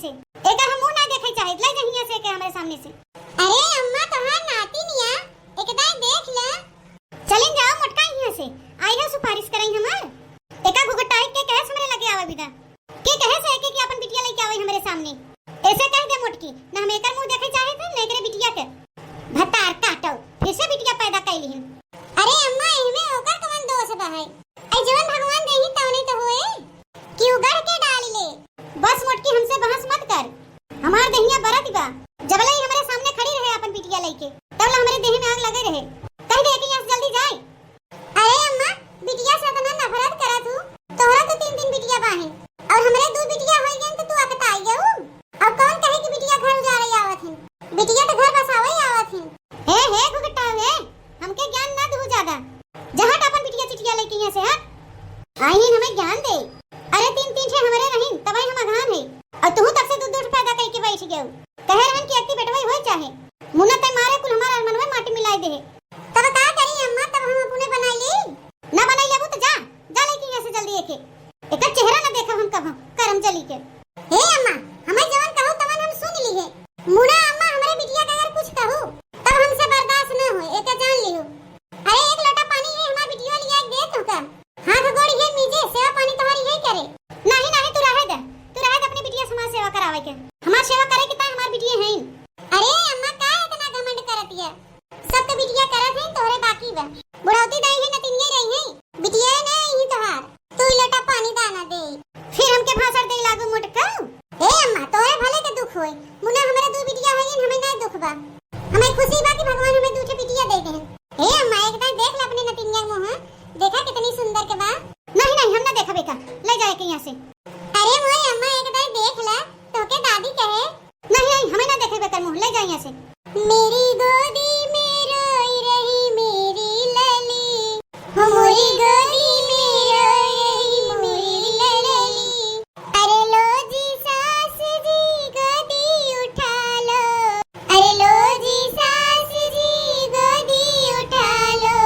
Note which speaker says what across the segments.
Speaker 1: से एक हम मुंह ना देखे चाहे ले जहिया से के हमारे सामने से।
Speaker 2: अरे अम्मा तोहार नाती निया एकदा देख ले।
Speaker 1: चलें जाओ मोटका यहां से आई है सुपारिश करई हमार एका गुगटाई के कहे हमरे लगे आवे बिदा के कहे से कि अपन बिटिया लेके आवे हमारे सामने ऐसे कह दे मोटकी ना हम एकर मुंह देखे चाहे थे ना एकरे बिटिया के भतार काटो फिर से बिटिया पैदा कैली हम।
Speaker 2: अरे अम्मा एमे ओकर कौन दोष बा है आई जवन भगवान देही तवने तो होए कि उगड़ के डाल ले।
Speaker 1: बस मोटकी हमसे बहस मत कर हमार देहिया बरत बा जबले ही हमारे सामने खड़ी रहे अपन बिटिया लेके तब हमारे देह में आग लगे रहे कह दे कि यहां से जल्दी जाए।
Speaker 2: अरे अम्मा बिटिया से इतना नफरत करा तू तोहरा तो 3 बिटिया बाहे और हमरे 2 बिटिया होई गन तो तू अकता आई गऊ। अब कौन कहे कि बिटिया घर उजाड़े आवत है बिटिया तो घर बसावे आवत है।
Speaker 1: हे गुगटा हे हमके ज्ञान ना दू ज्यादा जहां अपन बिटिया चिटिया लेके यहां से हट आई हमें ज्ञान दे। अरे 3 छे हमारे रहीन तबई हम अघान है और तू तब से दूध पैदा करके बैठ गयो कहे रहन कि अक्ति बेटवाई होय चाहे मुन्ना ते मारे कुल हमारा मनवे माटी मिलाई दे
Speaker 2: तब का करी अम्मा तब हम अपने बनाई ली
Speaker 1: ना बनाई लेबू तो जा लेके यहां से जल्दी एके एक चेहरा ना देखा हम कब करम चली के।
Speaker 2: हे अम्मा हमें जवन कहू तवन हम सुन ली है मुना अम्मा हमारे बिटिया का अगर कुछ कहू तब हमसे बर्दाश्त न हो एक जान लियो। अरे एक लोटा पानी है हमारी बिटिया लिया दे तो का हाथ गोड़ी है मीजे सेवा पानी तुम्हारी है करे
Speaker 1: नहीं तू रहे दे अपनी बिटिया समाज सेवा करावे के हमार सेवा करे के ता हमार बिटिया है।
Speaker 2: अरे अम्मा का इतना घमंड करत है सब तो बिटिया करत है तोरे बाकी बा बुढ़ौती दाई है नतिनिया रही है बिटिया नहीं ही तोहार तू लोटा पानी दाना दे
Speaker 1: फिर हमके भाषण दे लागू मोटका।
Speaker 2: हे अम्मा तोरे भले के दुख होए मुना हमारे 2 बिटिया है हमें नहीं दुख बा हमें खुशी बा कि भगवान हमें 2 बिटिया दे दे। हे अम्मा एक बार देख ले अपने नतिनिया मुंह देखा कितनी सुंदर के बा।
Speaker 1: नहीं हम ना देखा बेटा ले जाए के यहां से।
Speaker 2: अरे मोए अम्मा एक बार देख ले तो के दादी कहे
Speaker 1: नहीं हमें ना देखे बेटा मुंह ले जाए यहां से।
Speaker 2: मेरी गोदी में रोई रही मेरी लली हो मोरी गोदी में रोई रही मोरी लली। अरे लो जी सास जी गोदी उठा लो अरे लो जी सास जी गोदी उठा लो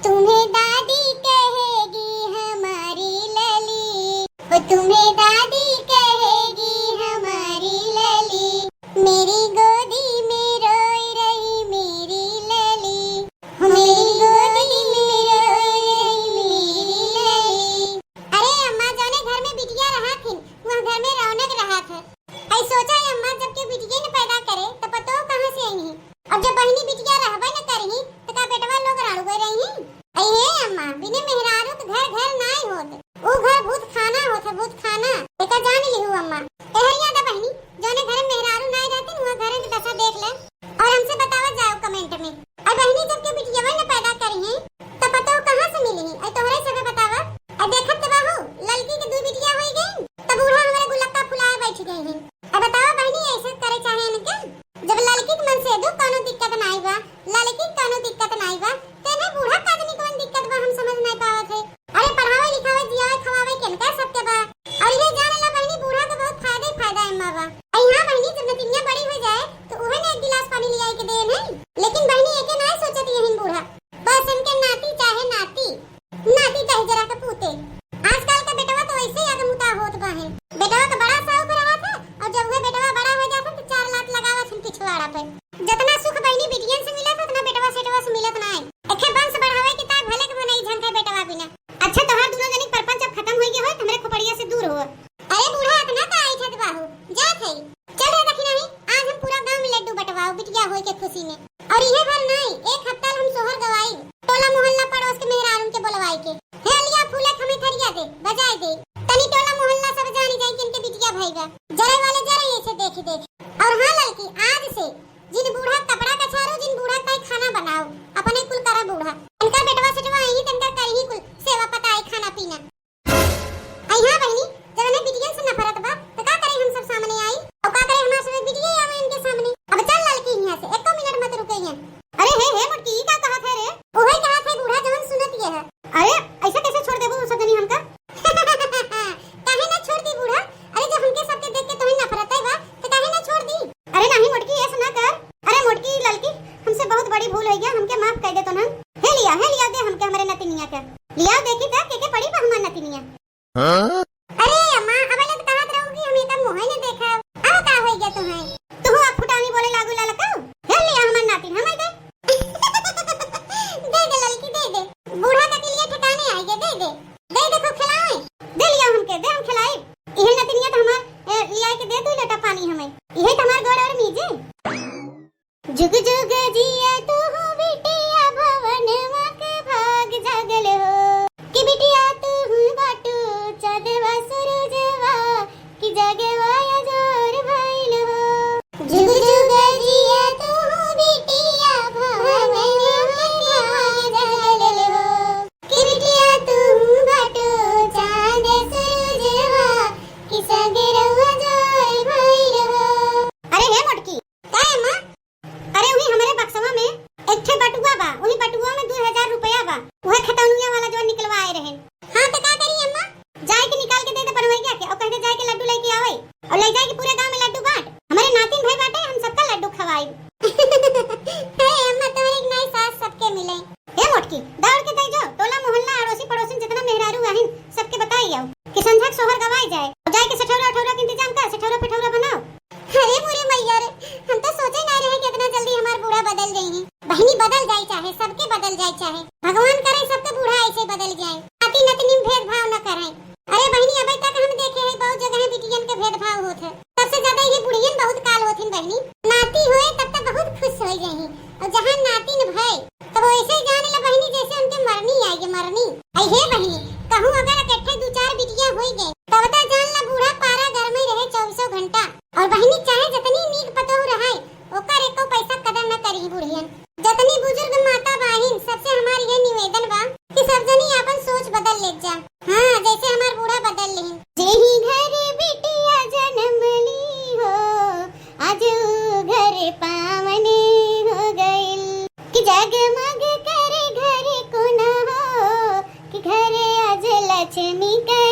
Speaker 2: तुम्हें दादी कहेगी हमारी लली वो तुम्हें दादी कहेगी हमारी लली मेरी गोदी में रोई रही मेरी लली मेरी गोदी में रोई रही मेरी लली। अरे अम्मा जाने घर में बिटिया रहा थी वहाँ घर में रौनक रहा था ऐ सोचा है अम्मा जब के बिटिया ने पैदा करे तो पतो कहाँ से आई अब जब बहनी बिटिया रहबे न करही तो का बेटवा लोग राणु गए रही ऐ हे अम्मा बिने मेहरारू तो घर नहीं होत ओ घर भूत खाना होत भूत खाना एका जान लिहु अम्मा एहरिया दा बहनी जोने घर में मेहरारू नहीं रहते वहाँ घर की दशा देख ले और हमसे बतावा जाओ कमेंट में और बहनी जब के बिटिया ने पैदा करी है तो पतो कहाँ से मिली है और तोहरे सब बतावा और देखत तो बाहू लड़की के 2 बिटिया होई गई तब बूढ़ा हमारे गुलक्का फुलाए बैठ गई है अब बतावा बहनी ऐसे करे चाहे न क्या जब लड़की के मन से दो कोनो दिक्कत नहीं बा लड़की कोनो दिक्कत नहीं बा तेने बूढ़ा काजनी कोन दिक्कत बा हम समझ नहीं पावत है। अरे पढ़ावे लिखावे जियावे खवावे केनका सबके बा और ये जाने ला बहनी बूढ़ा के बहुत फायदा है मावा यहाँ बहनी जब नतिनिया बड़ी हो जाए तो उहे ने 1 गिलास पानी लिया के दे नहीं लेकिन बहनी एके नहीं सोचत यही बूढ़ा बस इनके नाती चाहे जरा के पूते आजकल का बेटवा तो ऐसे ही आगे मुता होत बा है बेटवा का बड़ा शौक रहा था और जब वह बेटवा बड़ा हो जाता तो 4 लात लगावा छन पिछवाड़ा पे जितना सुख बहनी बिटियन से मिला था उतना बेटवा सेटवा से मिलत नहीं एके वंश बढ़ावे की ता भले के बनई झंका बेटवा बिना।
Speaker 1: अच्छा तोहार दोनों जनी परपंच अब खत्म होई गए हो हमरे खोपड़िया से दूर हो।
Speaker 2: अरे बूढ़ा इतना का आई छत बाहू जा थई चल रे देखी नहीं आज हम पूरा गांव में लड्डू बटवाओ बिटिया होई के खुशी में और ये भर नहीं 1 हफ्ता हम सोहर गवाई टोला मोहल्ला पड़ोस के मेहरारून के बुलवाई के हे लिया फूले हमें थरिया दे बजाए दे तनी टोला मोहल्ला सब जानी जाए कि इनके बिटिया भाईगा जरे वाले जरे ऐसे देख और हां लड़की आज से जिन बूढ़ा कपड़ा का छारो जिन बूढ़ा का खाना बनाओ अपने कुल करा बूढ़ा इनका बेटवा सेटवा यही तनका करही कुल सेवा पताई खाना पीना। आई हां बहनी जब ने बिटिया से नफरत बा तो का करे हम सब सामने आई और का करे हमारे सब बिटिया आवे इनके सामने अब चल लड़की यहां से 1 मिनट मत रुके यहां।
Speaker 1: अरे हे मोटकी का कहा थे रे
Speaker 2: ओहे कहा थे बूढ़ा जवन सुनत ये है।
Speaker 1: अरे ऐसा कैसे छोड़ देबो सब जनी हमका
Speaker 2: काहे ना छोड़ दी बूढ़ा अरे जब हमके सबके देख के तुम्हें नफरत है बा तो काहे ना छोड़ दी।
Speaker 1: अरे नहीं मोटकी ऐसा ना कर अरे
Speaker 2: रहुआ जाए भाई रहो।
Speaker 1: अरे हे मोटकी
Speaker 2: का है मां?
Speaker 1: अरे वही हमारे बक्सवा में एक ठे बटुआ बा, वही बटुआ में 2000 रुपया बा, वह खतौनिया वाला जो निकलवा आए रहे।
Speaker 2: हां तो का करी अम्मा?
Speaker 1: जाए के निकाल के दे दे पनवैया के और कहते जाए के लड्डू लेके आवे और ले जाए के पूरे गांव में लड्डू बांट। हमारे नातिन भाई बाटे, हम सबका लड्डू खवाई।
Speaker 2: हे अम्मा तुम्हारी एक नई सास सबके मिले।
Speaker 1: हे मोटकी दौड़ के दे जो टोला मोहल्ला अड़ोसी पड़ोसी जितना मेहरारू आहिन सबके बताई आओ कि संझा के सोहर गवाई जाए और जाए के सठौरा उठौरा के इंतजाम कर, सठौरा पिठौरा बनाओ।
Speaker 2: अरे मोरे मैया रे, हम तो सोचे ना रहे कि इतना जल्दी हमार बूढ़ा बदल जाई है। बहनी बदल जाए चाहे सबके बदल जाए, चाहे भगवान करे सबके बूढ़ा ऐसे बदल जाए, नाती नतनी में भेदभाव न करें। अरे बहनी अभी तक हम देखे हैं बहुत जगह बिटियन के भेदभाव होत है, सबसे ज्यादा ये बुढ़ियन बहुत काल होथिन बहनी। नाती होए तब तक बहुत खुश हो जाही और जहां नाती न भय तब वो ऐसे ही जाने ला बहनी जैसे उनके मरनी आई मरनी। आई हे बहनी कहूं अगर इकट्ठे दो चार बिटिया होई गए तब तो जान ला बूढ़ा पारा घर में रहे 24 घंटा। और बहनी चाहे जितनी नीक पतो रहे ओकर एको पैसा कदर न करी बुढ़ियन। जितनी बुजुर्ग माता बहन सबसे हमारी ये निवेदन बा कि सब जनी अपन सोच बदल ले जा। हां जैसे हमार बूढ़ा बदल ले।
Speaker 1: जेही घर बिटिया जन्म ली हो आज घर पावन हो गइल कि जगमग करे घर को न हो कि घरे आज लक्ष्मी का